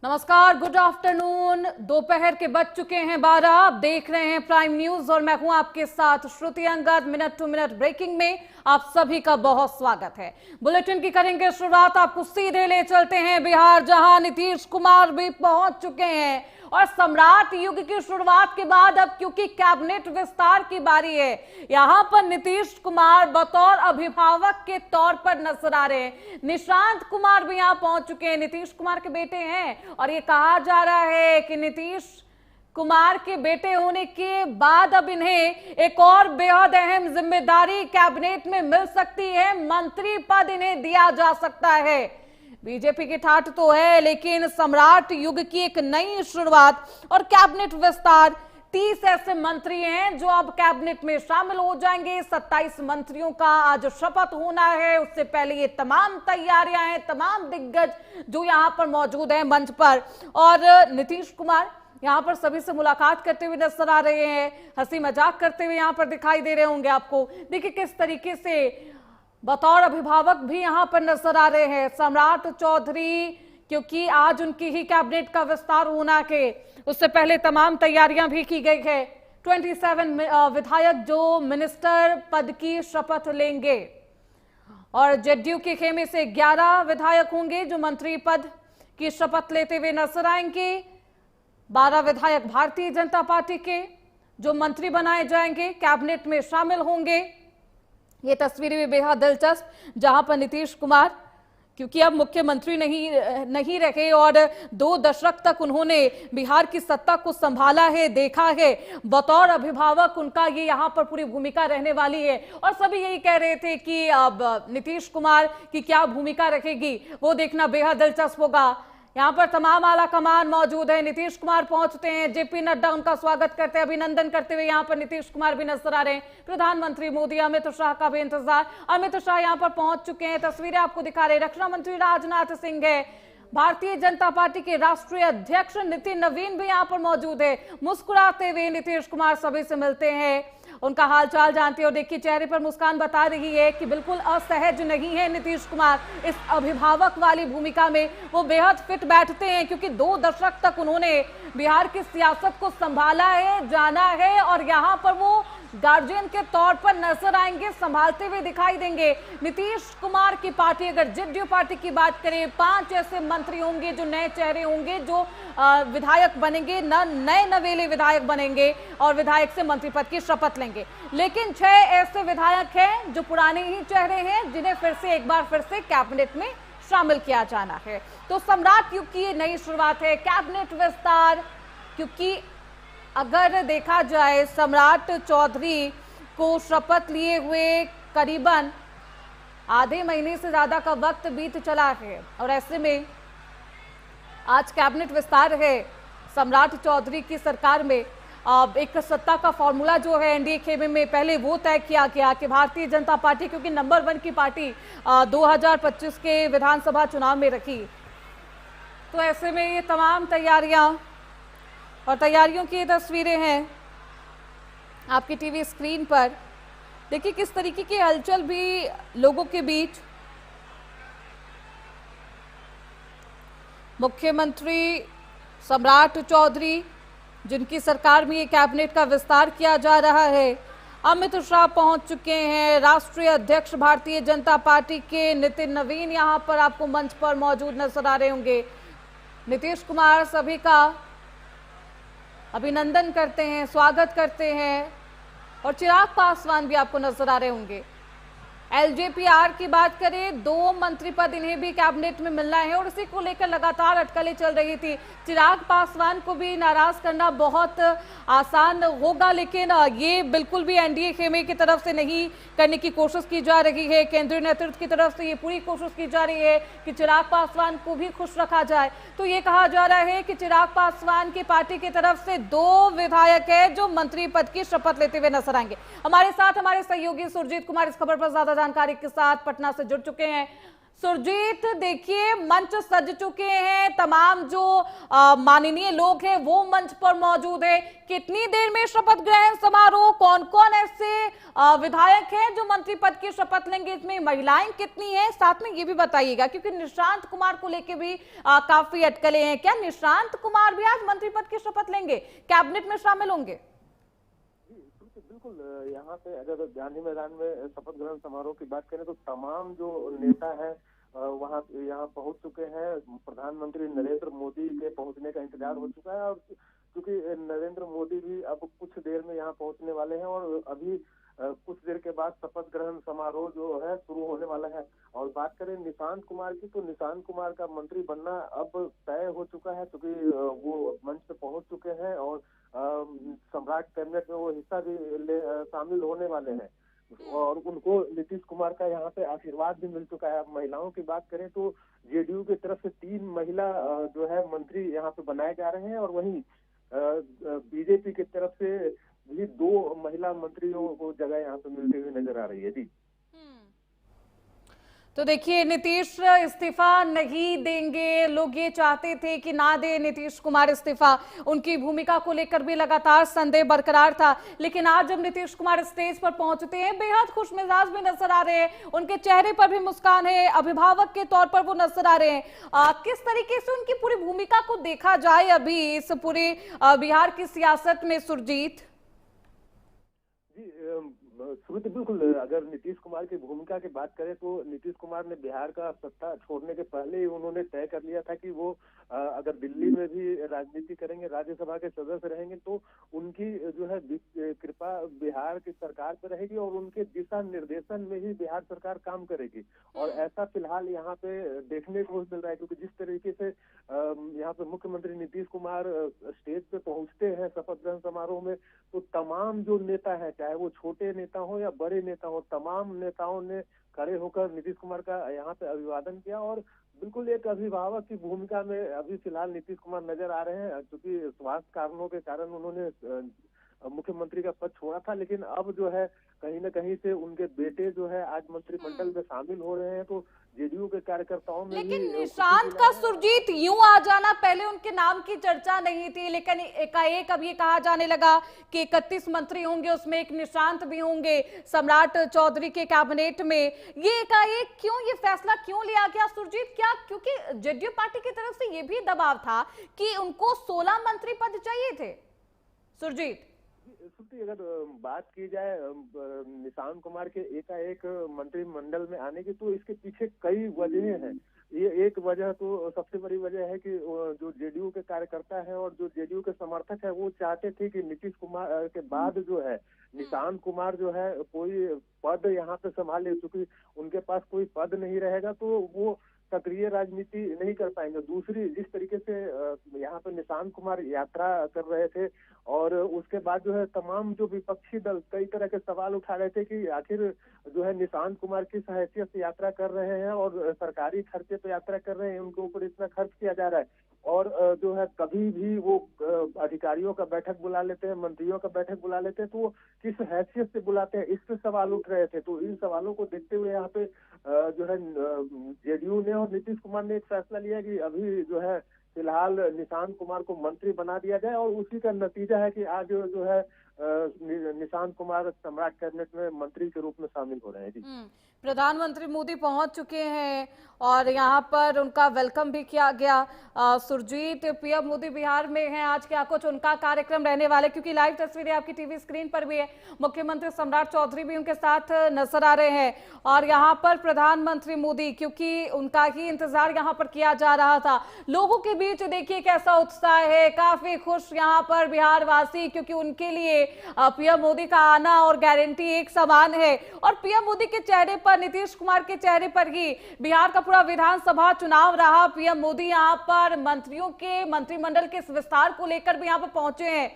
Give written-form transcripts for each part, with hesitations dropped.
नमस्कार, good afternoon. दोपहर के बज चुके हैं 12। आप देख रहे हैं प्राइम न्यूज और मैं हूं आपके साथ Shruti Angad. Minute to minute breaking में आप सभी का बहुत स्वागत है। बुलेटिन की करेंगे शुरुआत, आपको सीधे ले चलते हैं बिहार, जहां नीतीश कुमार भी पहुंच चुके हैं और सम्राट युग की शुरुआत के बाद अब क्योंकि कैबिनेट विस्तार की बारी है, यहां पर नीतीश कुमार बतौर अभिभावक के तौर पर नजर आ रहे हैं। निशांत कुमार भी यहां पहुंच चुके हैं, नीतीश कुमार के बेटे हैं और ये कहा जा रहा है कि नीतीश कुमार के बेटे होने के बाद अब इन्हें एक और बेहद अहम जिम्मेदारी कैबिनेट में मिल सकती है, मंत्री पद इन्हें दिया जा सकता है। बीजेपी की ठाठ तो है, लेकिन सम्राट युग की एक नई शुरुआत और कैबिनेट विस्तार। 30 ऐसे मंत्री हैं जो अब कैबिनेट में शामिल हो जाएंगे। 27 मंत्रियों का आज शपथ होना है। उससे पहले ये तमाम तैयारियां हैं, तमाम दिग्गज जो यहां पर मौजूद हैं मंच पर, और नीतीश कुमार यहां पर सभी से मुलाकात करते हुए नजर आ रहे हैं, हंसी मजाक करते हुए यहां पर दिखाई दे रहे होंगे आपको। देखिए किस तरीके से बतौर अभिभावक भी यहां पर नजर आ रहे हैं सम्राट चौधरी, क्योंकि आज उनकी ही कैबिनेट का विस्तार होना है। उससे पहले तमाम तैयारियां भी की गई है। 27 विधायक जो मिनिस्टर पद की शपथ लेंगे और जेडीयू के खेमे से 11 विधायक होंगे जो मंत्री पद की शपथ लेते हुए नजर आएंगे। 12 विधायक भारतीय जनता पार्टी के जो मंत्री बनाए जाएंगे, कैबिनेट में शामिल होंगे। ये तस्वीरें भी बेहद दिलचस्प, जहां पर नीतीश कुमार क्योंकि अब मुख्यमंत्री नहीं रहे और 2 दशक तक उन्होंने बिहार की सत्ता को संभाला है, देखा है। बतौर अभिभावक उनका ये यहाँ पर पूरी भूमिका रहने वाली है और सभी यही कह रहे थे कि अब नीतीश कुमार की क्या भूमिका रहेगी वो देखना बेहद दिलचस्प होगा। यहाँ पर तमाम आला कमान मौजूद है। नीतीश कुमार पहुंचते हैं, जेपी नड्डा उनका स्वागत करते हैं, अभिनंदन करते हुए यहाँ पर नीतीश कुमार भी नजर आ रहे हैं। प्रधानमंत्री मोदी, अमित शाह का भी इंतजार। अमित शाह यहाँ पर पहुंच चुके हैं, तस्वीरें आपको दिखा रहे हैं। रक्षा मंत्री राजनाथ सिंह है, भारतीय जनता पार्टी के राष्ट्रीय अध्यक्ष नितिन नवीन भी यहाँ पर मौजूद है। मुस्कुराते हुए नीतीश कुमार सभी से मिलते हैं, उनका हालचाल जानते हैं और देखिए चेहरे पर मुस्कान बता रही है कि बिल्कुल असहज नहीं है नीतीश कुमार। इस अभिभावक वाली भूमिका में वो बेहद फिट बैठते हैं, क्योंकि 2 दशक तक उन्होंने बिहार की सियासत को संभाला है, जाना है और यहाँ पर वो गार्जियन के तौर पर नजर आएंगे, संभालते हुए दिखाई देंगे। नीतीश कुमार की पार्टी, अगर जेडीयू पार्टी की बात करें, 5 ऐसे मंत्री होंगे जो नए चेहरे होंगे, जो विधायक बनेंगे, नए नवेले विधायक बनेंगे और विधायक से मंत्री पद की शपथ लेंगे। लेकिन 6 ऐसे विधायक हैं जो पुराने ही चेहरे हैं, जिन्हें एक बार फिर से कैबिनेट में शामिल किया जाना है। तो सम्राट युग की नई शुरुआत है, कैबिनेट विस्तार। क्योंकि अगर देखा जाए सम्राट चौधरी को शपथ लिए हुए करीबन आधे महीने से ज्यादा का वक्त बीत चला है और ऐसे में आज कैबिनेट विस्तार है सम्राट चौधरी की सरकार में। एक सत्ता का फॉर्मूला जो है एनडीए खेमे में पहले वो तय किया गया कि भारतीय जनता पार्टी क्योंकि नंबर 1 की पार्टी 2025 के विधानसभा चुनाव में रखी, तो ऐसे में ये तमाम तैयारियां और तैयारियों की ये तस्वीरें हैं आपकी टीवी स्क्रीन पर। देखिए किस तरीके की हलचल भी लोगों के बीच। मुख्यमंत्री सम्राट चौधरी, जिनकी सरकार में ये कैबिनेट का विस्तार किया जा रहा है, अमित शाह पहुंच चुके हैं। राष्ट्रीय अध्यक्ष भारतीय जनता पार्टी के नितिन नवीन यहां पर आपको मंच पर मौजूद नजर आ रहे होंगे। नीतीश कुमार सभी का अभिनंदन करते हैं, स्वागत करते हैं और चिराग पासवान भी आपको नजर आ रहे होंगे। एलजेपीआर की बात करें, 2 मंत्री पद इन्हें भी कैबिनेट में मिलना है और इसी को लेकर लगातार अटकलें चल रही थी। चिराग पासवान को भी नाराज करना बहुत आसान होगा, लेकिन ये बिल्कुल भी एनडीए खेमे की तरफ से नहीं करने की कोशिश की जा रही है। केंद्रीय नेतृत्व की तरफ से ये पूरी कोशिश की जा रही है कि चिराग पासवान को भी खुश रखा जाए। तो ये कहा जा रहा है कि चिराग पासवान की पार्टी की तरफ से 2 विधायक है जो मंत्री पद की शपथ लेते हुए नजर आएंगे। हमारे साथ हमारे सहयोगी सुरजीत कुमार इस खबर पर ज्यादा जानकारी के साथ पटना से जुड़ चुके हैं। सुरजीत, देखिए मंच सज चुके हैं, तमाम जो माननीय लोग हैं वो मंच पर मौजूद है। कितनी देर में शपथ ग्रहण समारोह, कौन कौन ऐसे विधायक हैं जो मंत्री पद की शपथ लेंगे, इसमें महिलाएं कितनी हैं, साथ में ये भी बताइएगा क्योंकि निशांत कुमार को लेके भी काफी अटकलें हैं। क्या निशांत कुमार भी आज मंत्री पद की शपथ लेंगे, कैबिनेट में शामिल होंगे? बिल्कुल, यहाँ पे अगर गांधी मैदान में शपथ ग्रहण समारोह की बात करें तो तमाम जो नेता हैं वहाँ यहाँ पहुंच चुके हैं। प्रधानमंत्री नरेंद्र मोदी के पहुंचने का इंतजार हो चुका है और क्योंकि नरेंद्र मोदी भी अब कुछ देर में यहाँ पहुंचने वाले हैं और अभी कुछ देर के बाद शपथ ग्रहण समारोह जो है शुरू होने वाला है। और बात करें निशांत कुमार की तो निशांत कुमार का मंत्री बनना अब तय हो चुका है क्योंकि वो मंच पे पहुंच चुके हैं और सम्राट कैबिनेट में वो हिस्सा भी शामिल होने वाले हैं और उनको नीतीश कुमार का यहाँ पे आशीर्वाद भी मिल चुका है। अब महिलाओं की बात करें तो जेडीयू की तरफ से 3 महिला जो है मंत्री यहाँ पे बनाए जा रहे हैं और वहीं बीजेपी की तरफ से भी 2 महिला मंत्रियों को जगह यहाँ पे मिलती हुई नजर आ रही है। जी, तो देखिए नीतीश इस्तीफा नहीं देंगे, लोग ये चाहते थे कि ना दे नीतीश कुमार इस्तीफा, उनकी भूमिका को लेकर भी लगातार संदेह बरकरार था। लेकिन आज जब नीतीश कुमार स्टेज पर पहुंचते हैं बेहद खुश मिजाज भी नजर आ रहे हैं, उनके चेहरे पर भी मुस्कान है, अभिभावक के तौर पर वो नजर आ रहे हैं। किस तरीके से उनकी पूरी भूमिका को देखा जाए अभी इस पूरे बिहार की सियासत में सुरजीत? श्रुति, बिल्कुल अगर नीतीश कुमार की भूमिका की बात करें तो नीतीश कुमार ने बिहार का सत्ता छोड़ने के पहले ही उन्होंने तय कर लिया था कि वो अगर दिल्ली में भी राजनीति करेंगे, राज्यसभा के सदस्य रहेंगे तो उनकी जो है कृपा बिहार की सरकार पर रहेगी और उनके दिशा निर्देशन में ही बिहार सरकार काम करेगी। और ऐसा फिलहाल यहाँ पे देखने को मिल रहा है क्योंकि जिस तरीके से यहाँ पे मुख्यमंत्री नीतीश कुमार स्टेज पे पहुंचते हैं शपथ ग्रहण समारोह में तो तमाम जो नेता है, चाहे वो छोटे नेता हो या बड़े नेता हो, तमाम नेताओं ने खड़े होकर नीतीश कुमार का यहाँ पे अभिवादन किया और बिल्कुल एक अभिभावक की भूमिका में अभी फिलहाल नीतीश कुमार नजर आ रहे हैं क्योंकि स्वास्थ्य कारणों के कारण उन्होंने मुख्यमंत्री का पद छोड़ा था। लेकिन अब जो है कहीं न कहीं से उनके बेटे जो है आज मंत्रिमंडल में शामिल हो रहे हैं तो जेडीयू के कार्यकर्ताओं में लेकिन निशांत का सुरजीत यूं आ जाना, पहले उनके नाम की चर्चा नहीं थी लेकिन एकाएक अब ये कहा जाने लगा कि 31 मंत्री होंगे, उसमें एक निशांत भी होंगे सम्राट चौधरी के कैबिनेट में। ये एकाएक क्यों, ये फैसला क्यों लिया गया सुरजीत? क्या क्योंकि जेडीयू पार्टी की तरफ से ये भी दबाव था कि उनको 16 मंत्री पद चाहिए थे? सुरजीत, अगर बात की जाए निशांत कुमार के एकाएक मंत्रिमंडल में आने की तो इसके पीछे कई वजहें हैं। ये एक वजह तो सबसे बड़ी वजह है कि जो जेडीयू के कार्यकर्ता है और जो जेडीयू के समर्थक है वो चाहते थे कि नीतीश कुमार के बाद जो है निशांत कुमार जो है कोई पद यहाँ पे संभाले, क्योंकि उनके पास कोई पद नहीं रहेगा तो वो सक्रिय राजनीति नहीं कर पाएंगे। दूसरी, जिस तरीके से यहाँ पे निशांत कुमार यात्रा कर रहे थे और उसके बाद जो है तमाम जो विपक्षी दल कई तरह के सवाल उठा रहे थे कि आखिर जो है निशांत कुमार किस हैसियत से यात्रा कर रहे हैं और सरकारी खर्चे पे यात्रा कर रहे हैं, उनके ऊपर इतना खर्च किया जा रहा है और जो है कभी भी वो अधिकारियों का बैठक बुला लेते हैं, मंत्रियों का बैठक बुला लेते हैं तो वो किस हैसियत से बुलाते हैं, इस पे सवाल उठ रहे थे। तो इन सवालों को देखते हुए यहाँ पे जो है जेडीयू ने और नीतीश कुमार ने एक फैसला लिया कि अभी जो है फिलहाल निशांत कुमार को मंत्री बना दिया जाए और उसी का नतीजा है कि आज जो है निशांत कुमार सम्राट कैबिनेट में मंत्री के रूप में शामिल हो रहे हैं। जी, प्रधानमंत्री मोदी पहुंच चुके हैं और यहां पर उनका वेलकम भी किया गया। सुरजीत, पीएम मोदी बिहार में हैं, आज क्या कुछ उनका कार्यक्रम रहने वाले, क्योंकि लाइव तस्वीरें आपकी टीवी स्क्रीन पर भी है, मुख्यमंत्री सम्राट चौधरी भी उनके साथ नजर आ रहे हैं और यहां पर प्रधानमंत्री मोदी, क्योंकि उनका ही इंतजार यहां पर किया जा रहा था। लोगों के बीच देखिए कैसा उत्साह है, काफी खुश यहाँ पर बिहार वासी, क्योंकि उनके लिए पीएम मोदी का आना और गारंटी एक समान है। और पीएम मोदी के चेहरे पर, नीतीश कुमार के चेहरे पर ही बिहार का पूरा विधानसभा चुनाव रहा। पीएम मोदी यहाँ पर मंत्रियों के मंत्रिमंडल के विस्तार को लेकर भी यहाँ पर पहुंचे हैं।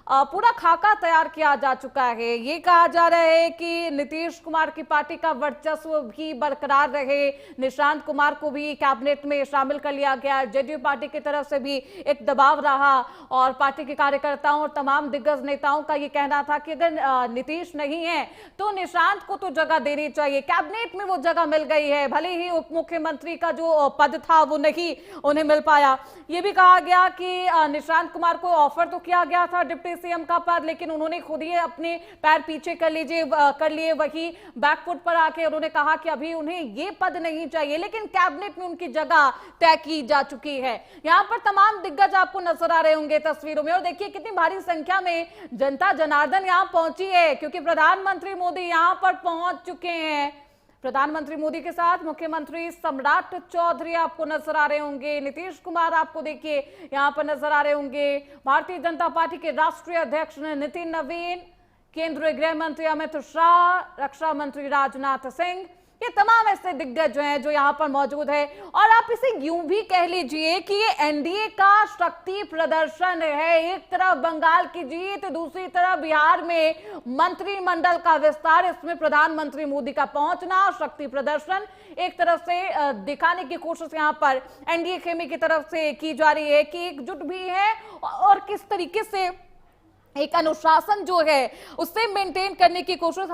पूरा खाका तैयार किया जा चुका है। ये कहा जा रहा है कि नीतीश कुमार की पार्टी का वर्चस्व भी बरकरार रहे, निशांत कुमार को भी कैबिनेट में शामिल कर लिया गया। जेडीयू पार्टी की तरफ से भी एक दबाव रहा और पार्टी के कार्यकर्ताओं और तमाम दिग्गज नेताओं का ये कहना था कि अगर नीतीश नहीं है तो निशांत को तो जगह देनी चाहिए। कैबिनेट में वो जगह मिल गई है, भले ही उप मुख्यमंत्री का जो पद था वो नहीं उन्हें मिल पाया। ये भी कहा गया कि निशांत कुमार को ऑफर तो किया गया था डिप्टी सीएम का पद, लेकिन उन्होंने खुद ही अपने पैर पीछे कर लिए। वही बैकफुट पर आके उन्होंने कहा कि अभी उन्हें ये पद नहीं चाहिए, लेकिन कैबिनेट में उनकी जगह तय की जा चुकी है। यहां पर तमाम दिग्गज आपको नजर आ रहे होंगे तस्वीरों में, और देखिए कितनी भारी संख्या में जनता जनार्दन यहां पहुंची है, क्योंकि प्रधानमंत्री मोदी यहां पर पहुंच चुके हैं। प्रधानमंत्री मोदी के साथ मुख्यमंत्री सम्राट चौधरी आपको नजर आ रहे होंगे, नीतीश कुमार आपको देखिए यहां पर नजर आ रहे होंगे, भारतीय जनता पार्टी के राष्ट्रीय अध्यक्ष नितिन नवीन, केंद्रीय गृह मंत्री अमित शाह, रक्षा मंत्री राजनाथ सिंह, ये तमाम ऐसे दिग्गज हैं जो यहाँ पर मौजूद है। और आप इसे यूं भी कह लीजिए कि ये एनडीए का शक्ति प्रदर्शन है। एक तरफ बंगाल की जीत, दूसरी तरफ बिहार में मंत्रिमंडल का विस्तार, इसमें प्रधानमंत्री मोदी का पहुंचना, शक्ति प्रदर्शन एक तरफ से दिखाने की कोशिश यहाँ पर एनडीए खेमे की तरफ से की जा रही है कि एकजुट भी है और किस तरीके से एक अनुशासन जो है उससे मेंटेन करने की कोशिश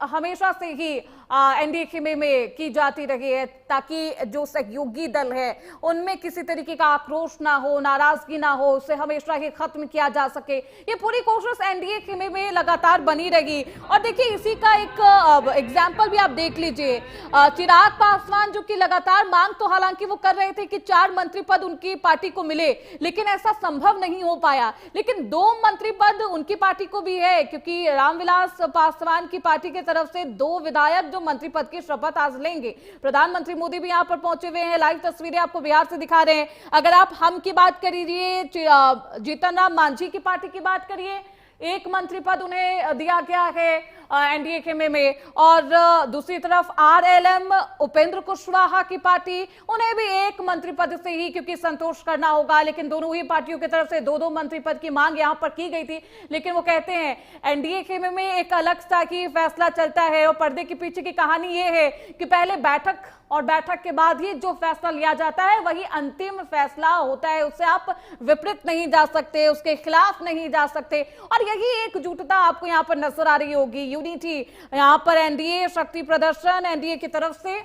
हमेशा से ही एनडीए खेमे में की जाती रही है, ताकि जो सहयोगी दल है उनमें किसी तरीके का आक्रोश ना हो, नाराजगी ना हो, उसे हमेशा ही खत्म किया जा सके। ये पूरी कोशिश एनडीए खेमे में लगातार बनी रही। और देखिए इसी का एक एग्जाम्पल भी आप देख लीजिए, चिराग पासवान जो कि लगातार मांग तो हालांकि वो कर रहे थे कि 4 मंत्री पद उनकी पार्टी को मिले, लेकिन ऐसा संभव नहीं हो पाया। लेकिन 2 मंत्री पद उनकी पार्टी को भी है, क्योंकि रामविलास पासवान की पार्टी की तरफ से 2 विधायक जो मंत्री पद की शपथ आज लेंगे। प्रधानमंत्री मोदी भी यहां पर पहुंचे हुए हैं, लाइव तस्वीरें आपको बिहार से दिखा रहे हैं। अगर आप हम की बात करिए, जीतन राम मांझी की पार्टी की बात करिए, 1 मंत्री पद उन्हें दिया गया है एनडीए खेमे में। और दूसरी तरफ आरएलएम उपेंद्र कुशवाहा की पार्टी, उन्हें भी 1 मंत्री पद से ही क्योंकि संतोष करना होगा, लेकिन दोनों ही पार्टियों की तरफ से 2-2 मंत्री पद की मांग यहां पर की गई थी। लेकिन वो कहते हैं एनडीए खेमे में एक अलग सा की फैसला चलता है और पर्दे के पीछे की कहानी ये है कि पहले बैठक और बैठक के बाद ही जो फैसला लिया जाता है वही अंतिम फैसला होता है, उससे आप विपरीत नहीं जा सकते, उसके खिलाफ नहीं जा सकते। और यही एकजुटता आपको यहाँ पर नजर आ रही होगी, यूनिटी यहाँ पर एनडीए शक्ति प्रदर्शन एनडीए की तरफ से।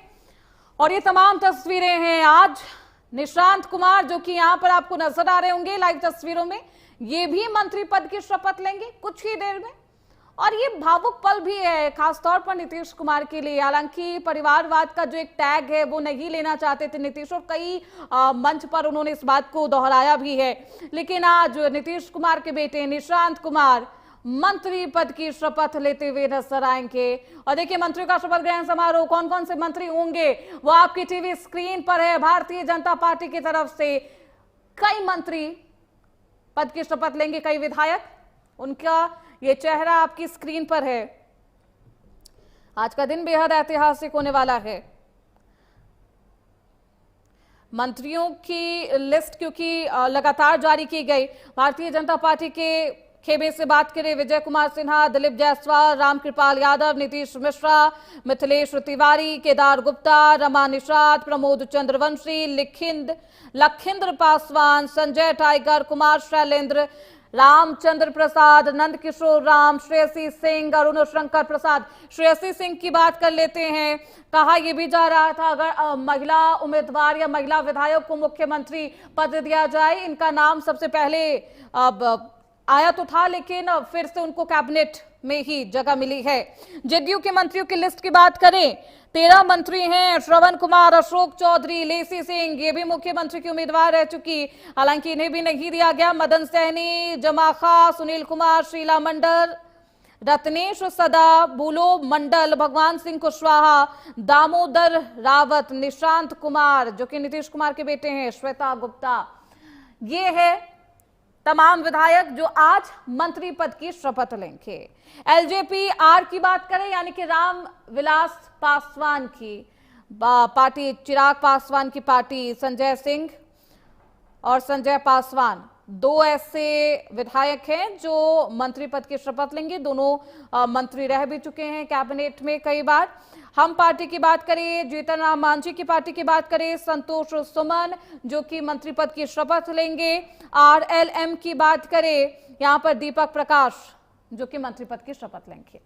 और ये तमाम तस्वीरें हैं आज निशांत कुमार जो कि यहाँ पर आपको नजर आ रहे होंगे लाइव तस्वीरों में, ये भी मंत्री पद की शपथ लेंगे कुछ ही देर में। और ये भावुक पल भी है खासतौर पर नीतीश कुमार के लिए। हालांकि परिवारवाद का जो एक टैग है वो नहीं लेना चाहते थे नीतीश, और कई मंच पर उन्होंने इस बात को दोहराया भी है। लेकिन आज नीतीश कुमार के बेटे निशांत कुमार मंत्री पद की शपथ लेते हुए नजर आएंगे। और देखिए मंत्रियों का शपथ ग्रहण समारोह, कौन कौन से मंत्री होंगे वो आपकी टीवी स्क्रीन पर है। भारतीय जनता पार्टी की तरफ से कई मंत्री पद की शपथ लेंगे, कई विधायक, उनका ये चेहरा आपकी स्क्रीन पर है। आज का दिन बेहद ऐतिहासिक होने वाला है। मंत्रियों की लिस्ट क्योंकि लगातार जारी की गई, भारतीय जनता पार्टी के खेमे से बात करें, विजय कुमार सिन्हा, दिलीप जायसवाल, रामकृपाल यादव, नीतीश मिश्रा, मिथिलेश तिवारी, केदार गुप्ता, रमा निषाद, प्रमोद चंद्रवंशी, लखिंद्र पासवान, संजय टाइगर, कुमार शैलेंद्र, रामचंद्र प्रसाद, नंद किशोर राम, श्रेयसी सिंह, अरुण शंकर प्रसाद। श्रेयसी सिंह की बात कर लेते हैं। कहा यह भी जा रहा था अगर महिला उम्मीदवार या महिला विधायक को मुख्यमंत्री पद दिया जाए, इनका नाम सबसे पहले आया तो था, लेकिन फिर से उनको कैबिनेट में ही जगह मिली है। जेडीयू के मंत्रियों की लिस्ट की बात करें, 13 मंत्री हैं। श्रवण कुमार, अशोक चौधरी, लेसी सिंह, ये भी मुख्यमंत्री की उम्मीदवार रह चुकी, हालांकि इन्हें भी नहीं दिया गया। मदन सहनी, जमा खां, सुनील कुमार, शीला मंडल, रत्नेश सदा, बुलो मंडल, भगवान सिंह कुशवाहा, दामोदर रावत, निशांत कुमार जो कि नीतीश कुमार के बेटे हैं, श्वेता गुप्ता। ये है तमाम विधायक जो आज मंत्री पद की शपथ लेंगे। एलजेपी आर की बात करें, यानी कि रामविलास पासवान की पार्टी, चिराग पासवान की पार्टी, संजय सिंह और संजय पासवान, दो ऐसे विधायक हैं जो मंत्री पद की शपथ लेंगे। दोनों मंत्री रह भी चुके हैं कैबिनेट में कई बार। हम पार्टी की बात करें, जीतन राम मांझी की पार्टी की बात करें, संतोष सुमन जो कि मंत्री पद की शपथ लेंगे। आरएलएम की बात करें, यहां पर दीपक प्रकाश जो कि मंत्री पद की शपथ लेंगे।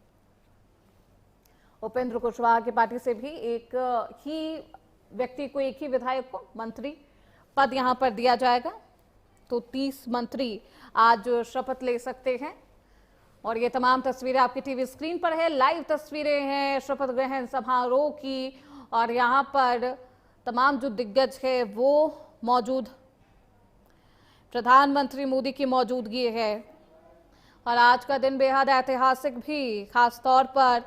उपेंद्र कुशवाहा की पार्टी से भी एक ही व्यक्ति को, एक ही विधायक को मंत्री पद यहां पर दिया जाएगा। तो 30 मंत्री आज शपथ ले सकते हैं। और ये तमाम तस्वीरें आपकी टीवी स्क्रीन पर है, लाइव तस्वीरें हैं शपथ ग्रहण समारोह की। और यहां पर तमाम जो दिग्गज है वो मौजूद, प्रधानमंत्री मोदी की मौजूदगी है। और आज का दिन बेहद ऐतिहासिक भी, खासतौर पर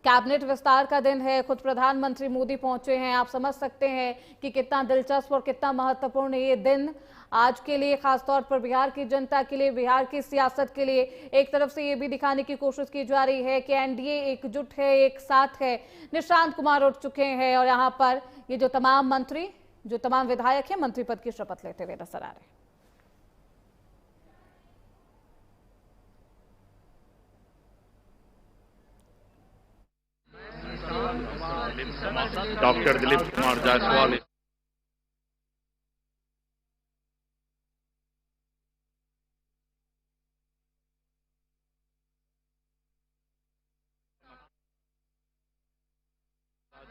कैबिनेट विस्तार का दिन है। खुद प्रधानमंत्री मोदी पहुंचे हैं। आप समझ सकते हैं कि कितना दिलचस्प और कितना महत्वपूर्ण ये दिन आज के लिए, खासतौर पर बिहार की जनता के लिए, बिहार की सियासत के लिए। एक तरफ से ये भी दिखाने की कोशिश की जा रही है कि एनडीए एकजुट है, एक साथ है। निशांत कुमार उठ चुके हैं और यहाँ पर ये जो तमाम मंत्री, जो तमाम विधायक हैं, मंत्री पद की शपथ लेते हुए नजर आ रहे हैं। डॉक्टर दिलीप कुमार जायसवाल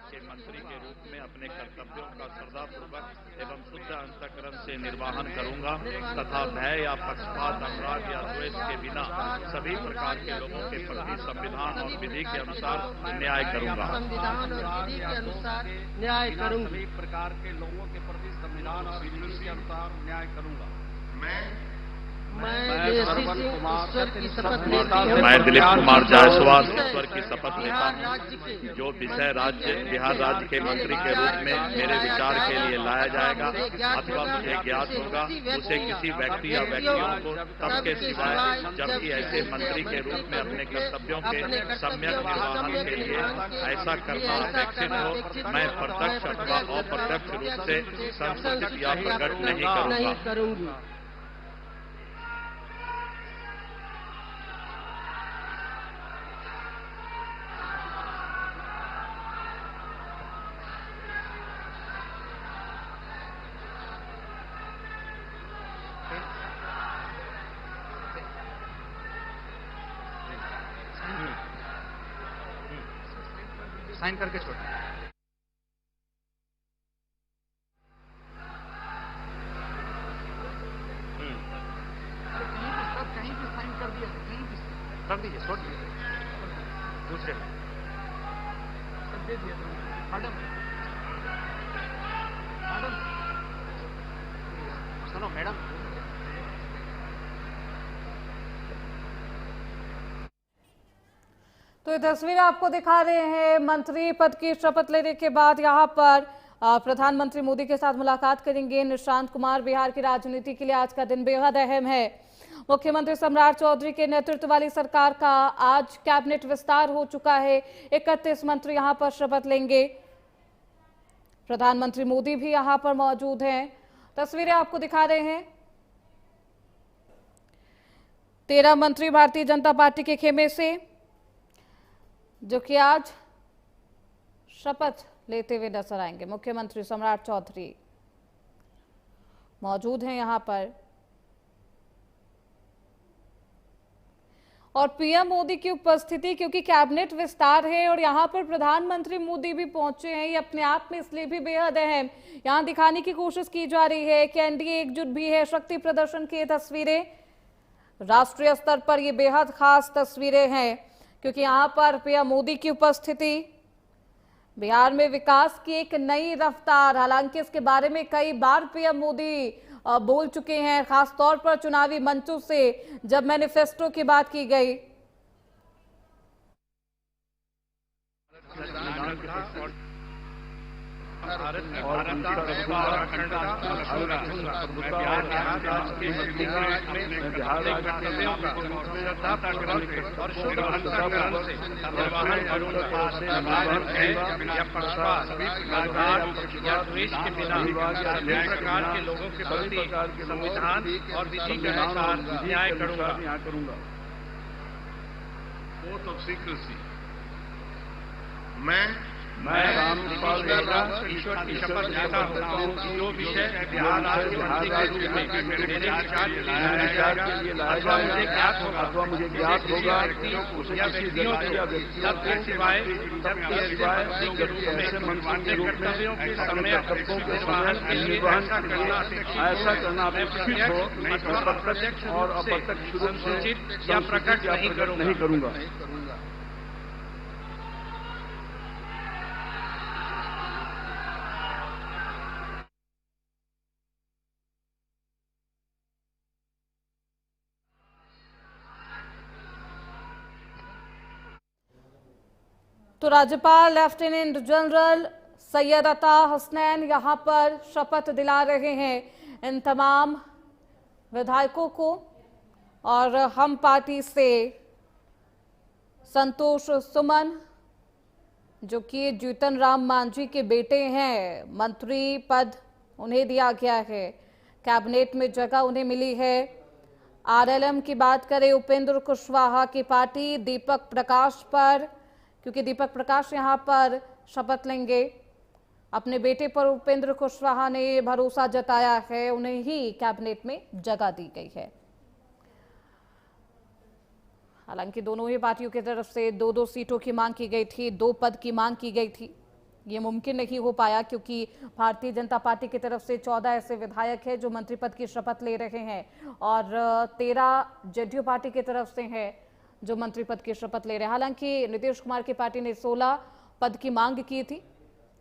के मंत्री के रूप में अपने कर्तव्यों का श्रद्धापूर्वक एवं शुद्ध अंतःकरण से निर्वहन करूंगा तथा भय या पक्षपात, अपराध या द्वेष के बिना सभी प्रकार के लोगों के प्रति संविधान और विधि के अनुसार न्याय करूंगा। संविधान और विधि के अनुसार न्याय करूंगा। सभी प्रकार के लोगों के प्रति संविधान और विधि के अनुसार न्याय करूंगा। मैं दिलीप कुमार जायसवाल ईश्वर की शपथ लेता हूँ। जो विषय बिहार राज्य के मंत्री के रूप में मेरे विचार के लिए लाया जाएगा अथवा मुझे ज्ञात होगा, उसे किसी व्यक्ति या व्यक्तियों को तब के सिवाय जबकि ऐसे मंत्री के रूप में अपने कर्तव्यों के सम्यक निर्वहन के लिए ऐसा करना अपेक्षित हो, मैं प्रत्यक्ष अथवा अप्रत्यक्ष रूप से संसूचित या प्रकट नहीं करूंगा। साइन करके छोड़। कहीं भी साइन कर दिया, कहीं भी रख दीजिए, छोड़ दीजिए। दूसरे में दे दिया मैडम, मैडम सुनो मैडम। तो ये तस्वीर आपको दिखा रहे हैं। मंत्री पद की शपथ लेने के बाद यहाँ पर प्रधानमंत्री मोदी के साथ मुलाकात करेंगे निशांत कुमार। बिहार की राजनीति के लिए आज का दिन बेहद अहम है। मुख्यमंत्री सम्राट चौधरी के नेतृत्व वाली सरकार का आज कैबिनेट विस्तार हो चुका है। 31 मंत्री यहाँ पर शपथ लेंगे। प्रधानमंत्री मोदी भी यहाँ पर मौजूद हैं। तस्वीरें आपको दिखा रहे हैं। 13 मंत्री भारतीय जनता पार्टी के खेमे से जो कि आज शपथ लेते हुए नजर आएंगे। मुख्यमंत्री सम्राट चौधरी मौजूद हैं यहां पर। और पीएम मोदी की उपस्थिति, क्योंकि कैबिनेट विस्तार है और यहां पर प्रधानमंत्री मोदी भी पहुंचे हैं, ये अपने आप में इसलिए भी बेहद अहम। यहां दिखाने की कोशिश की जा रही है कि एनडीए एकजुट भी है। शक्ति प्रदर्शन की तस्वीरें राष्ट्रीय स्तर पर ये बेहद खास तस्वीरें हैं, क्योंकि यहां पर पीएम मोदी की उपस्थिति, बिहार में विकास की एक नई रफ्तार। हालांकि इसके बारे में कई बार पीएम मोदी बोल चुके हैं, खासतौर पर चुनावी मंचों से जब मैनिफेस्टो की बात की गई। भारत की भारत और अखंडता और रखूंगा। मैं बिहार राज्य के बिहार कर्तव्यों का श्रद्धापूर्वक और शुद्ध अंतःकरण से निर्वहन करूंगा। निर्वाहन है या पक्षपात, विवाद या द्वेष के बिना सभी प्रकार के लोगों के प्रति संविधान और विधि के अनुसार न्याय करूंगा। Oath of secrecy. मैं रामकृपाल बेहरा ईश्वर की शपथ लेता हूँ कि जो विषय बिहार राज्य मंत्री के रूप में मेरे विचार के लिए लाया जाएगा अथवा मुझे ज्ञात होगा या व्यक्तियों के सिवाय ऐसे मंत्री के रूप में समय निर्वहन के लिए ऐसा करना अपेक्षित हो अप्रत्यक्ष और अप्रत्यक्ष रूप से सूचित या प्रकट नहीं करूंगा। तो राज्यपाल लेफ्टिनेंट जनरल सैयद अता हसनैन यहां पर शपथ दिला रहे हैं इन तमाम विधायकों को और हम पार्टी से संतोष सुमन जो कि जीतन राम मांझी के बेटे हैं, मंत्री पद उन्हें दिया गया है, कैबिनेट में जगह उन्हें मिली है। आरएलएम की बात करें उपेंद्र कुशवाहा की पार्टी दीपक प्रकाश पर, क्योंकि दीपक प्रकाश यहां पर शपथ लेंगे, अपने बेटे पर उपेंद्र कुशवाहा ने भरोसा जताया है, उन्हें ही कैबिनेट में जगह दी गई है। हालांकि दोनों ही पार्टियों की तरफ से 2-2 सीटों की मांग की गई थी, 2 पद की मांग की गई थी। ये मुमकिन नहीं हो पाया क्योंकि भारतीय जनता पार्टी की तरफ से 14 ऐसे विधायक हैं जो मंत्री पद की शपथ ले रहे हैं और 13 जेडीयू पार्टी की तरफ से हैं जो मंत्री पद की शपथ ले रहे हैं। हालांकि नीतीश कुमार की पार्टी ने 16 पद की मांग की थी,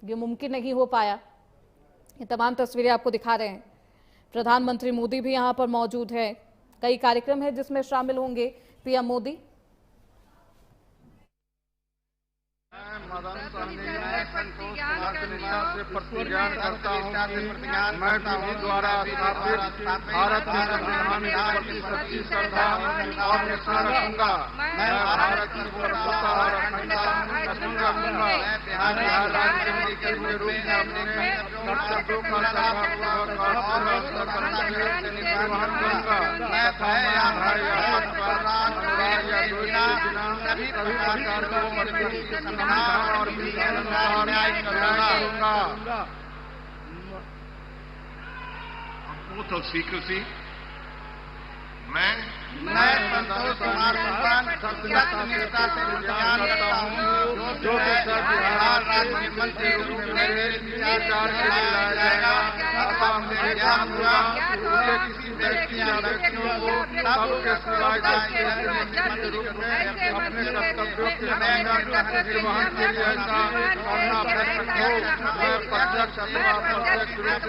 ये मुमकिन नहीं हो पाया। ये तमाम तस्वीरें आपको दिखा रहे हैं। प्रधानमंत्री मोदी भी यहां पर मौजूद है, कई कार्यक्रम है जिसमें शामिल होंगे पीएम मोदी। मदन सहनी संतोष कुमार के निष्ठा से प्रतिज्ञा करता हूँ कि मैं विधि द्वारा स्थापित भारत के संविधान के प्रति सच्ची श्रद्धा और निष्ठा रखूंगा। मैं भारत की सर्वभौमता और अखंडता रखूंगा। मैं बिहार राज्य मंत्री के रूप में अपने कर्तव्यों का श्रद्धापूर्वक और निर्वहन करूंगा। मैं सभी प्रकार को और न्याय करूंगा। Oath of secrecy. मैं संतोष कुमार सत्यनिष्ठा से प्रतिज्ञा करता हूँ जो बिहार राज्य मंत्री के रूप में मेरे विचार के लिए लाया जाएगा अथवा मुझे ज्ञान हुआ उसके किसी व्यक्ति या व्यक्तियों को सबके सिवाय के रूप में अपने कर्तव्यों के निर्वहन के लिए ऐसा करना अपेक्षित हो मैं प्रत्यक्ष अथवा अप्रत्यक्ष रूप से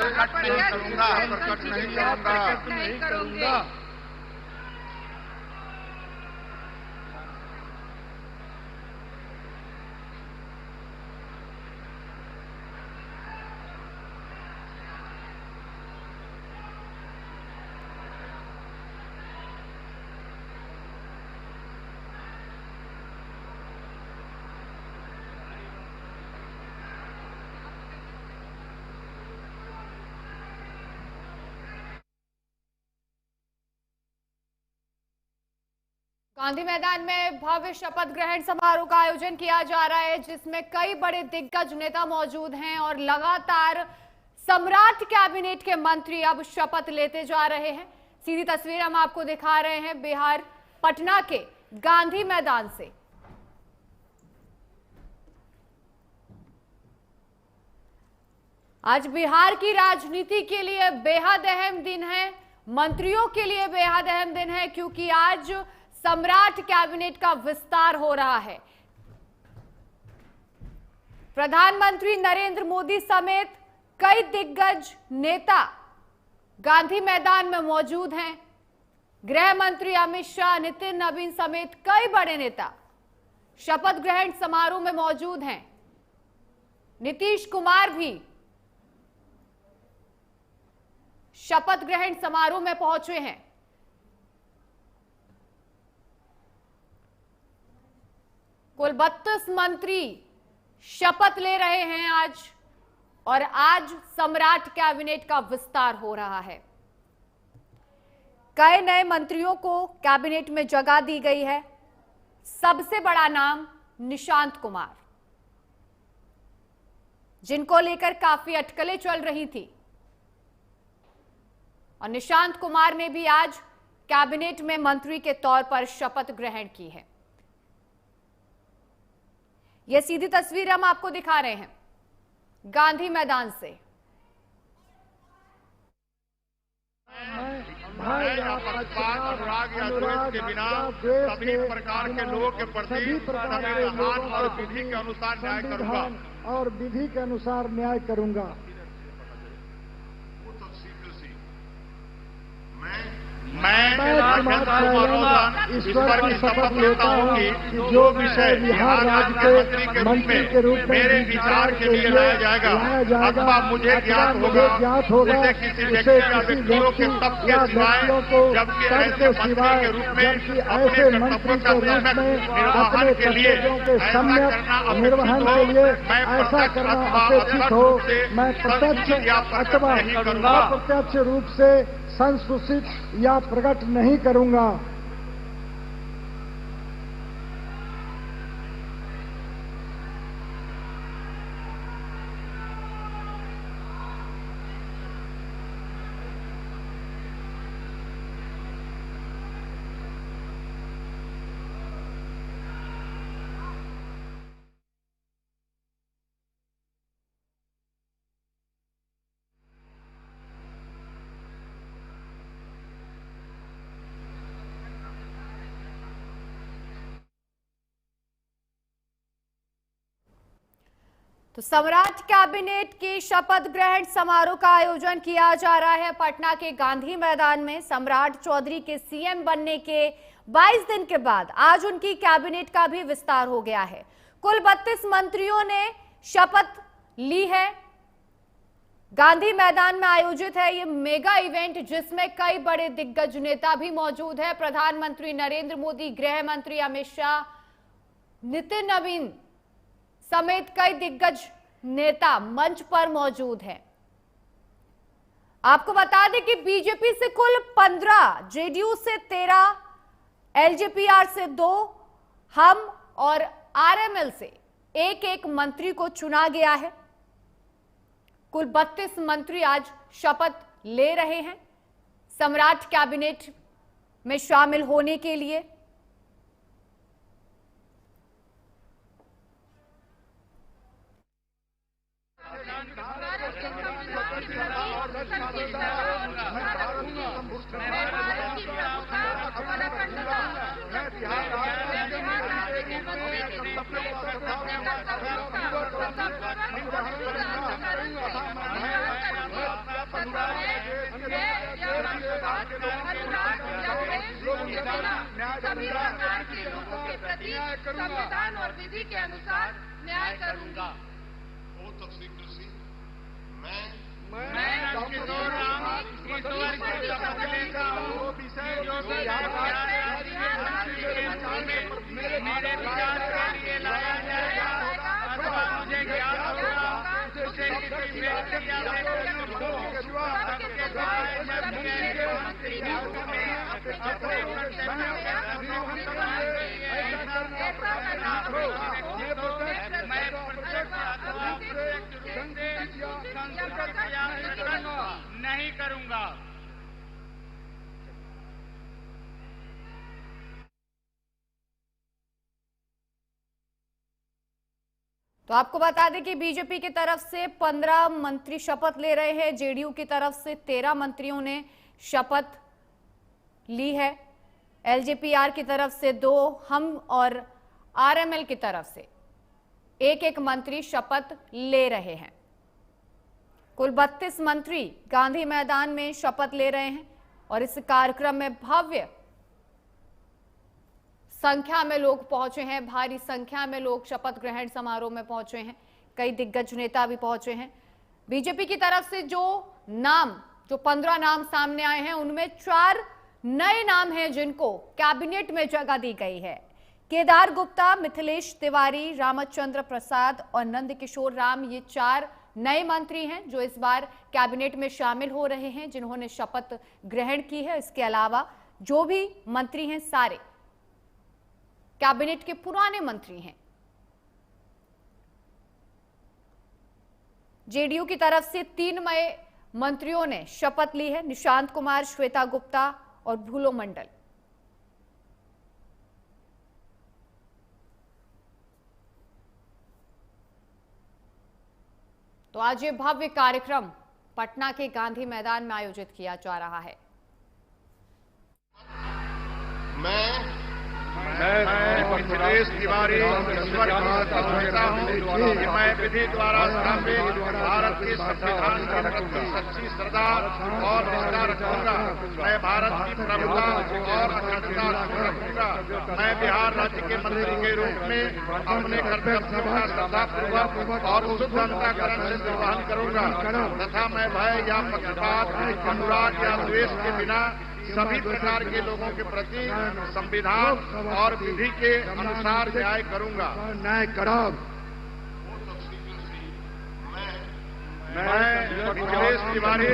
प्रकट नहीं करूंगा। गांधी मैदान में भव्य शपथ ग्रहण समारोह का आयोजन किया जा रहा है जिसमें कई बड़े दिग्गज नेता मौजूद हैं और लगातार सम्राट कैबिनेट के मंत्री अब शपथ लेते जा रहे हैं। सीधी तस्वीर हम आपको दिखा रहे हैं बिहार पटना के गांधी मैदान से। आज बिहार की राजनीति के लिए बेहद अहम दिन है, मंत्रियों के लिए बेहद अहम दिन है क्योंकि आज सम्राट कैबिनेट का विस्तार हो रहा है। प्रधानमंत्री नरेंद्र मोदी समेत कई दिग्गज नेता गांधी मैदान में मौजूद हैं। गृह मंत्री अमित शाह, नितिन नवीन समेत कई बड़े नेता शपथ ग्रहण समारोह में मौजूद हैं। नीतीश कुमार भी शपथ ग्रहण समारोह में पहुंचे हैं। कुल 32 मंत्री शपथ ले रहे हैं आज, और आज सम्राट कैबिनेट का विस्तार हो रहा है। कई नए मंत्रियों को कैबिनेट में जगह दी गई है। सबसे बड़ा नाम निशांत कुमार, जिनको लेकर काफी अटकलें चल रही थी, और निशांत कुमार ने भी आज कैबिनेट में मंत्री के तौर पर शपथ ग्रहण की है। यह सीधी तस्वीर हम आपको दिखा रहे हैं गांधी मैदान से। अनुराग या द्वेष के बिना सभी प्रकार के लोगों के प्रति संविधान और विधि के अनुसार न्याय करूंगा और विधि के अनुसार न्याय करूंगा। मैं ईश्वर की शपथ लेता हूँ कि जो विषय बिहार राज्य के मंत्री के रूप में मेरे विचार के लिए लाया जाएगा अथवा मुझे ज्ञात होगा उसे किसी व्यक्ति या व्यक्तियों के तब के सिवाय जबकि ऐसे मंत्री के रूप में ऐसे मंत्री के रूप में अपने कर्तव्यों के सम्यक निर्वहन के लिए ऐसा करना अपेक्षित हो, मैं प्रत्यक्ष अथवा अप्रत्यक्ष रूप से संसूचित या प्रकट नहीं करूंगा। तो सम्राट कैबिनेट की शपथ ग्रहण समारोह का आयोजन किया जा रहा है पटना के गांधी मैदान में। सम्राट चौधरी के सीएम बनने के 22 दिन के बाद आज उनकी कैबिनेट का भी विस्तार हो गया है। कुल 32 मंत्रियों ने शपथ ली है। गांधी मैदान में आयोजित है ये मेगा इवेंट, जिसमें कई बड़े दिग्गज नेता भी मौजूद है। प्रधानमंत्री नरेंद्र मोदी, गृह मंत्री अमित शाह, नितिन नवीन समेत कई दिग्गज नेता मंच पर मौजूद हैं। आपको बता दें कि बीजेपी से कुल 15, जेडीयू से 13, एलजेपीआर से 2, हम और आरएमएल से एक मंत्री को चुना गया है। कुल 32 मंत्री आज शपथ ले रहे हैं सम्राट कैबिनेट में शामिल होने के लिए। संविधान और विधि के अनुसार न्याय करूंगा। वो तस्वीर कृषि मैं ईश्वर की शपथ लेता हूँ विषय जो मेरे विचार के लिए लाया जाएगा अथवा मुझे ज्ञात होगा उसे किसी व्यक्ति या व्यक्तियों के द्वारा जबकि मंत्री के रूप में अपने कर्तव्यों मैं प्रत्यक्ष अथवा अप्रत्यक्ष रूप से संसूचित या प्रकट नहीं करूंगा। तो आपको बता दें कि बीजेपी की तरफ से 15 मंत्री शपथ ले रहे हैं, जेडीयू की तरफ से 13 मंत्रियों ने शपथ ली है, एलजेपीआर की तरफ से 2, हम और आरएमएल की तरफ से एक मंत्री शपथ ले रहे हैं। कुल 32 मंत्री गांधी मैदान में शपथ ले रहे हैं और इस कार्यक्रम में भव्य संख्या में लोग पहुंचे हैं, भारी संख्या में लोग शपथ ग्रहण समारोह में पहुंचे हैं। कई दिग्गज नेता भी पहुंचे हैं। बीजेपी की तरफ से जो नाम जो 15 नाम सामने आए हैं उनमें 4 नए नाम हैं जिनको कैबिनेट में जगह दी गई है। केदार गुप्ता, मिथिलेश तिवारी, रामचंद्र प्रसाद और नंदकिशोर राम, ये 4 नए मंत्री हैं जो इस बार कैबिनेट में शामिल हो रहे हैं, जिन्होंने शपथ ग्रहण की है। इसके अलावा जो भी मंत्री हैं सारे कैबिनेट के पुराने मंत्री हैं। जेडीयू की तरफ से 3 नए मंत्रियों ने शपथ ली है, निशांत कुमार, श्वेता गुप्ता और भूलो मंडल। तो आज ये भव्य कार्यक्रम पटना के गांधी मैदान में आयोजित किया जा रहा है। मैं मिथिलेश तिवारी ईश्वर समझता हूँ कि मैं विधि द्वारा स्थापित भारत के संविधान के प्रति सच्ची श्रद्धा और निष्ठा रखूंगा। मैं भारत की प्रभुता और अखंडता रखूंगा। मैं बिहार राज्य के मंत्री के रूप में अपने कर्तव्यों का श्रद्धापूर्वक और शुद्ध अंतःकरण से निर्वहन करूंगा तथा मैं भय या पक्षपात, अनुराग या द्वेष के बिना सभी प्रकार के लोगों के प्रति संविधान और विधि के अनुसार न्याय करूंगा। मैं मिथिलेश तिवारी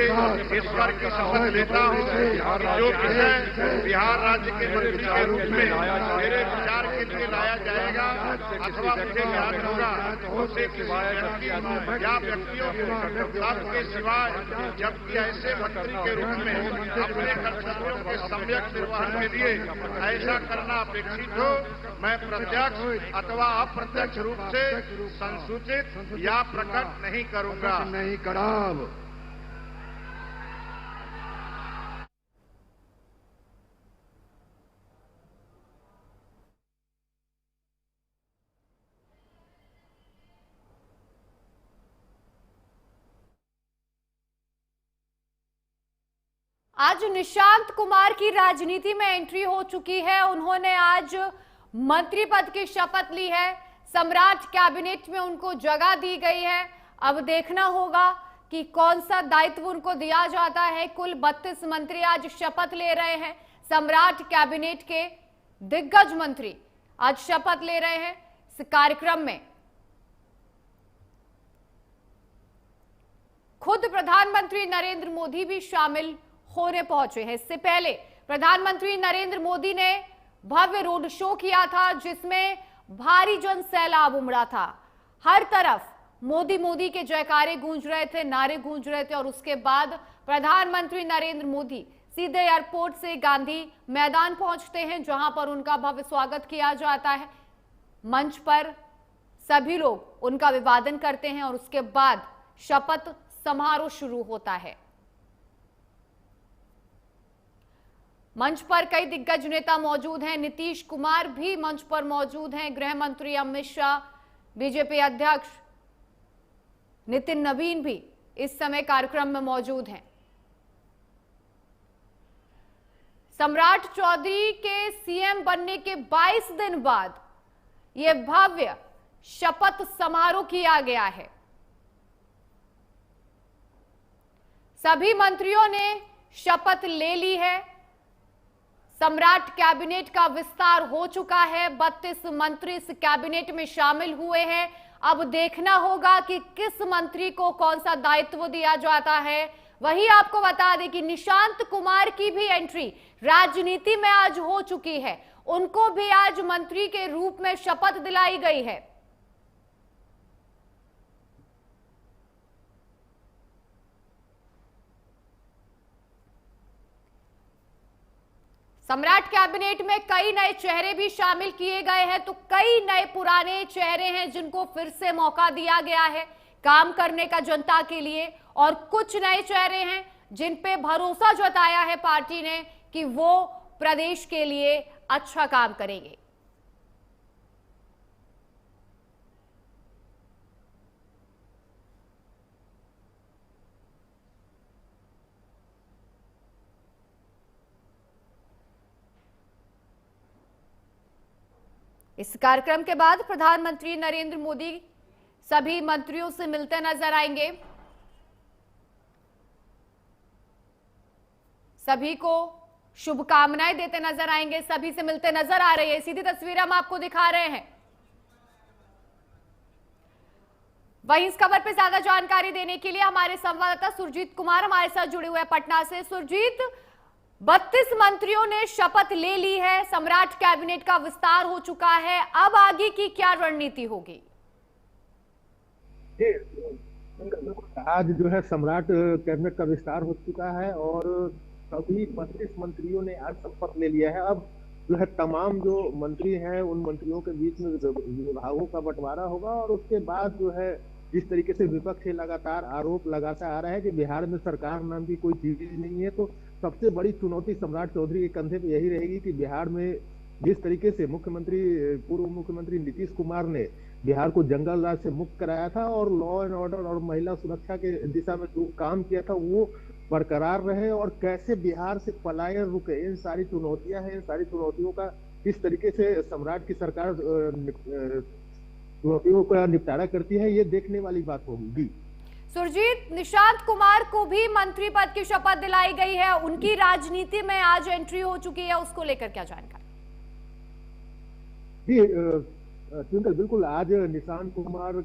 ईश्वर की शपथ लेता हूँ कि जो विषय बिहार राज्य के मंत्री के रूप में मेरे विचार के लिए लाया जाएगा अथवा मुझे ज्ञात होगा उसे किसी व्यक्ति या व्यक्तियों को सबके सिवाय जबकि ऐसे मंत्री के रूप में अपने कर्तव्यों के सम्यक निर्वहन के लिए ऐसा करना अपेक्षित हो, मैं प्रत्यक्ष अथवा अप्रत्यक्ष रूप से संसूचित या प्रकट नहीं करूंगा। आज निशांत कुमार की राजनीति में एंट्री हो चुकी है। उन्होंने आज मंत्री पद की शपथ ली है। सम्राट कैबिनेट में उनको जगह दी गई है। अब देखना होगा कि कौन सा दायित्व उनको दिया जाता है। कुल 32 मंत्री आज शपथ ले रहे हैं। सम्राट कैबिनेट के दिग्गज मंत्री आज शपथ ले रहे हैं। इस कार्यक्रम में खुद प्रधानमंत्री नरेंद्र मोदी भी शामिल होने पहुंचे हैं। इससे पहले प्रधानमंत्री नरेंद्र मोदी ने भव्य रोड शो किया था जिसमें भारी जन सैलाब उमड़ा था। हर तरफ मोदी मोदी के जयकारे गूंज रहे थे, नारे गूंज रहे थे और उसके बाद प्रधानमंत्री नरेंद्र मोदी सीधे एयरपोर्ट से गांधी मैदान पहुंचते हैं जहां पर उनका भव्य स्वागत किया जाता है। मंच पर सभी लोग उनका अभिवादन करते हैं और उसके बाद शपथ समारोह शुरू होता है। मंच पर कई दिग्गज नेता मौजूद हैं। नीतीश कुमार भी मंच पर मौजूद हैं। गृह मंत्री अमित शाह, बीजेपी अध्यक्ष नितिन नवीन भी इस समय कार्यक्रम में मौजूद हैं। सम्राट चौधरी के सीएम बनने के 22 दिन बाद यह भव्य शपथ समारोह किया गया है। सभी मंत्रियों ने शपथ ले ली है। सम्राट कैबिनेट का विस्तार हो चुका है। 32 मंत्री इस कैबिनेट में शामिल हुए हैं। अब देखना होगा कि किस मंत्री को कौन सा दायित्व दिया जाता है। वहीं आपको बता दें कि निशांत कुमार की भी एंट्री राजनीति में आज हो चुकी है। उनको भी आज मंत्री के रूप में शपथ दिलाई गई है। सम्राट कैबिनेट में कई नए चेहरे भी शामिल किए गए हैं, तो कई नए पुराने चेहरे हैं जिनको फिर से मौका दिया गया है काम करने का जनता के लिए, और कुछ नए चेहरे हैं जिन पे भरोसा जताया है पार्टी ने कि वो प्रदेश के लिए अच्छा काम करेंगे। इस कार्यक्रम के बाद प्रधानमंत्री नरेंद्र मोदी सभी मंत्रियों से मिलते नजर आएंगे। सभी को शुभकामनाएं देते नजर आएंगे, सभी से मिलते नजर आ रहे हैं। सीधी तस्वीर हम आपको दिखा रहे हैं। वहीं इस खबर पे ज्यादा जानकारी देने के लिए हमारे संवाददाता सुरजीत कुमार हमारे साथ जुड़े हुए हैं पटना से। सुरजीत, 32 मंत्रियों ने शपथ ले ली है, सम्राट कैबिनेट का विस्तार हो चुका है, अब आगे की क्या रणनीति होगी? आज जो है सम्राट कैबिनेट का विस्तार हो चुका है और सभी 32 मंत्रियों ने आज शपथ ले लिया है। अब जो है तमाम जो मंत्री हैं उन मंत्रियों के बीच में विभागों का बंटवारा होगा और उसके बाद जो है जिस तरीके से विपक्ष लगातार आरोप लगाता आ रहा है कि बिहार में सरकार नाम की कोई चीज नहीं है, तो सबसे बड़ी चुनौती सम्राट चौधरी के कंधे पे यही रहेगी कि बिहार में जिस तरीके से पूर्व मुख्यमंत्री नीतीश कुमार ने बिहार को जंगल राज से मुक्त कराया था और लॉ एंड ऑर्डर और महिला सुरक्षा के दिशा में जो काम किया था वो बरकरार रहे और कैसे बिहार से पलायन रुके। इन सारी चुनौतियां हैं, इन सारी चुनौतियों का किस तरीके से सम्राट की सरकार चुनौतियों का निपटारा करती है, ये देखने वाली बात होगी। सुरजीत, निशांत कुमार को भी मंत्री पद की शपथ दिलाई गई है, उनकी राजनीति में आज एंट्री हो चुकी है, उसको लेकर क्या जानकारी? जी ट्विंकल, बिल्कुल आज निशांत कुमार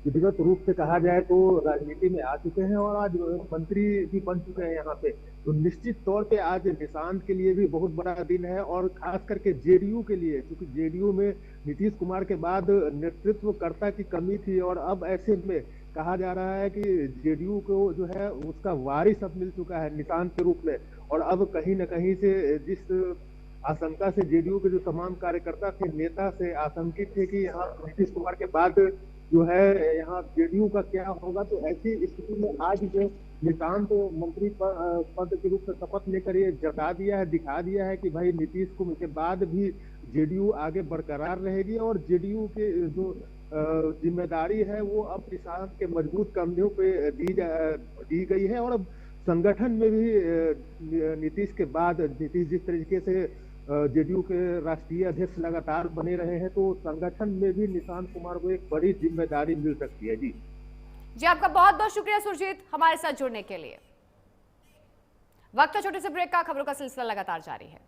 विधिवत रूप से कहा जाए तो राजनीति में आ चुके हैं और आज मंत्री भी बन चुके हैं यहाँ पे। तो निश्चित तौर पे आज निशांत के लिए भी बहुत बड़ा दिन है और खास करके जेडीयू के लिए, क्योंकि जेडीयू में नीतीश कुमार के बाद नेतृत्वकर्ता की कमी थी और अब ऐसे में कहा जा रहा है कि जेडीयू को जो है उसका वारिस अब मिल चुका है निशांत के रूप में। और अब कहीं न कहीं से जिस आशंका से जेडीयू के जो तमाम कार्यकर्ता थे, नेता से आशंकित थे कि यहाँ नीतीश कुमार के बाद जो है यहाँ जेडीयू का क्या होगा, तो ऐसी स्थिति में आज जो निशांत मंत्री पद के रूप में शपथ लेकर ये जता दिया है, दिखा दिया है कि भाई नीतीश कुमार के बाद भी जेडीयू आगे बरकरार रहेगी और जेडीयू के जो जिम्मेदारी है वो अब निशांत के मजबूत कंधों पे दी गई है। और अब संगठन में भी नीतीश के बाद नीतीश जिस तरीके से जेडीयू के राष्ट्रीय अध्यक्ष लगातार बने रहे हैं, तो संगठन में भी निशांत कुमार को एक बड़ी जिम्मेदारी मिल सकती है। जी आपका बहुत बहुत शुक्रिया सुरजीत हमारे साथ जुड़ने के लिए। वक्त छोटे से ब्रेक का, खबरों का सिलसिला लगातार जारी है।